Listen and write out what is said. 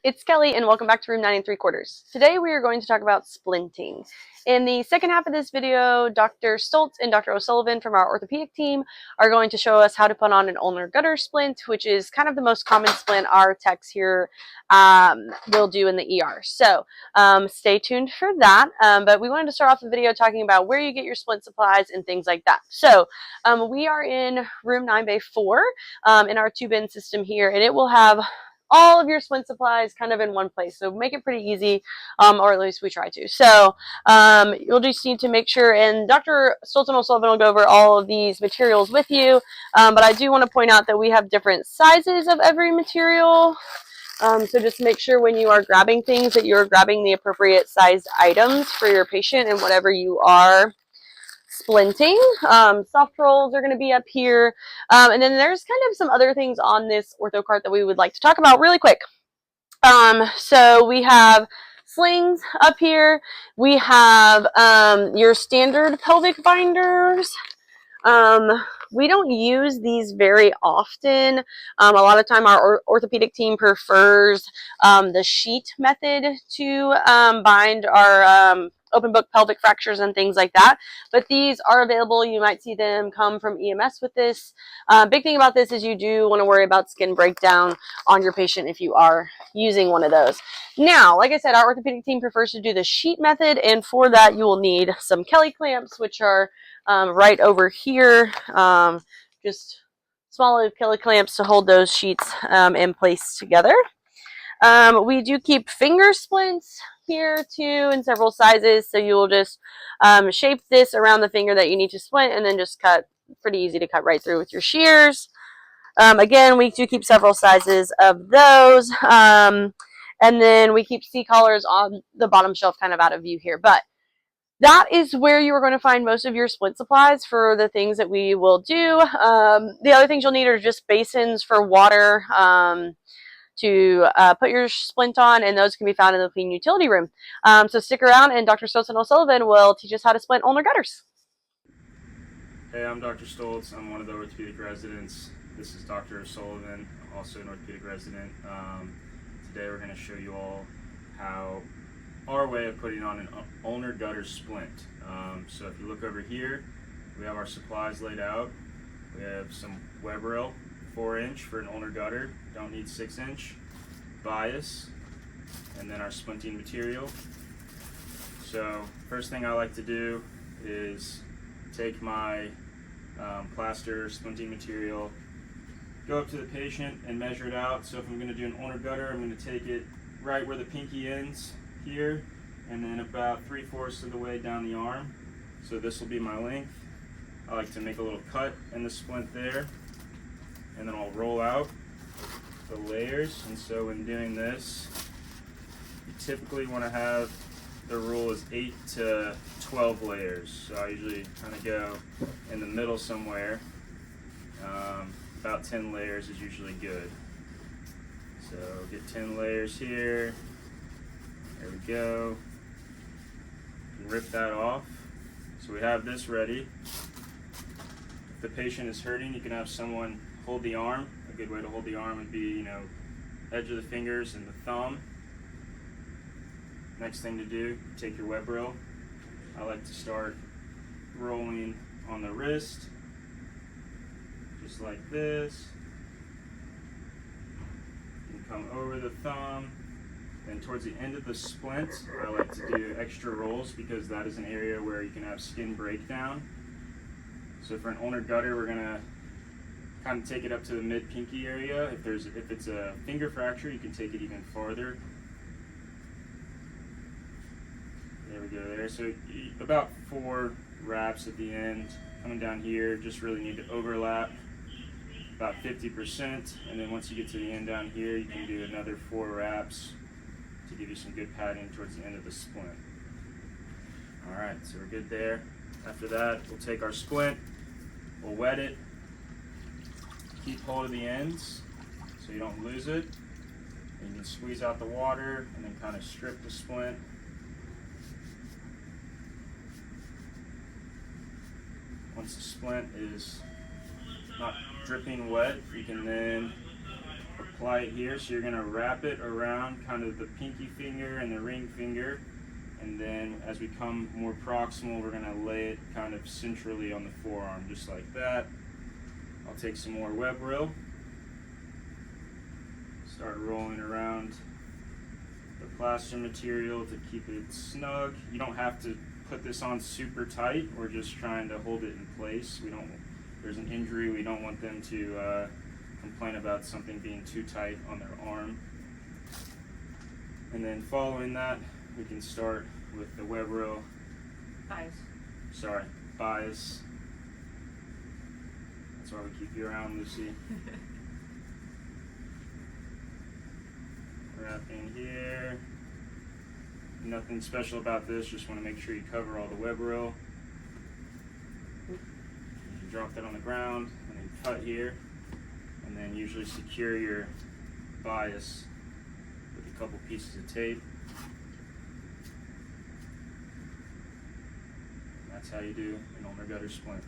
it's Kelly and welcome back to room 9 3/4. Today we are going to talk about splinting. In the second half of this video, Dr. Stoltz and Dr. O'Sullivan from our orthopedic team are going to show us how to put on an ulnar gutter splint, which is kind of the most common splint our techs here will do in the ER. So stay tuned for that. But we wanted to start off the video talking about where you get your splint supplies and things like that. So we are in room 9 bay 4 in our 2-bin system here, and it will have all of your splint supplies kind of in one place. So make it pretty easy, or at least we try to. So you'll just need to make sure, and Dr. Stoltz and O'Sullivan will go over all of these materials with you, but I do want to point out that we have different sizes of every material. So just make sure when you are grabbing things that you're grabbing the appropriate sized items for your patient and whatever you are splinting. Soft rolls are going to be up here. And then there's kind of some other things on this ortho cart that we would like to talk about really quick. So we have slings up here. We have your standard pelvic binders. We don't use these very often. A lot of time our orthopedic team prefers the sheet method to bind our open book pelvic fractures and things like that. But these are available. You might see them come from EMS with this. Big thing about this is you do want to worry about skin breakdown on your patient if you are using one of those. Now, like I said, our orthopedic team prefers to do the sheet method, and for that you will need some Kelly clamps, which are right over here. Just small little Kelly clamps to hold those sheets in place together. We do keep finger splints here too in several sizes, so you will just shape this around the finger that you need to splint and then just cut. Pretty easy to cut right through with your shears. Again, we do keep several sizes of those, and then we keep C-collars on the bottom shelf kind of out of view here, but that is where you are going to find most of your splint supplies for the things that we will do. The other things you'll need are just basins for water to put your splint on, and those can be found in the clean utility room. So stick around, and Dr. Stoltz and O'Sullivan will teach us how to splint ulnar gutters. Hey, I'm Dr. Stoltz. I'm one of the orthopedic residents. This is Dr. O'Sullivan, also an orthopedic resident. Today we're going to show you all how our way of putting on an ulnar gutter splint. So if you look over here, we have our supplies laid out. We have some web rail, 4-inch for an ulnar gutter, don't need 6-inch, bias, and then our splinting material. So first thing I like to do is take my plaster splinting material, go up to the patient and measure it out. So if I'm going to do an ulnar gutter, I'm going to take it right where the pinky ends here, and then about 3/4 of the way down the arm. So this will be my length. I like to make a little cut in the splint there, and then I'll roll out the layers. And so when doing this, you typically want to have, the rule is 8 to 12 layers. So I usually kind of go in the middle somewhere. About 10 layers is usually good. So get 10 layers here. There we go. And rip that off. So we have this ready. If the patient is hurting, you can have someone hold the arm. A good way to hold the arm would be, edge of the fingers and the thumb. Next thing to do, take your web roll. I like to start rolling on the wrist, just like this. And come over the thumb. Then towards the end of the splint, I like to do extra rolls because that is an area where you can have skin breakdown. So for an ulnar gutter, we're gonna kind of take it up to the mid-pinky area. If it's a finger fracture, you can take it even farther. There we go there. So about 4 wraps at the end. Coming down here, just really need to overlap about 50%. And then once you get to the end down here, you can do another 4 wraps to give you some good padding towards the end of the splint. Alright, so we're good there. After that, we'll take our splint, we'll wet it, keep hold of the ends so you don't lose it. And you can squeeze out the water and then kind of strip the splint. Once the splint is not dripping wet, you can then apply it here. So you're going to wrap it around kind of the pinky finger and the ring finger, and then as we come more proximal, we're going to lay it kind of centrally on the forearm, just like that. I'll take some more web roll, start rolling around the plaster material to keep it snug. You don't have to put this on super tight. We're just trying to hold it in place. There's an injury, we don't want them to complain about something being too tight on their arm. And then following that, we can start with the web row. Bias. That's why we keep you around, Lucy. Wrapping here. Nothing special about this, just want to make sure you cover all the web row. You drop that on the ground and then cut here, and then usually secure your bias with a couple pieces of tape. That's how you do an ulnar gutter splint.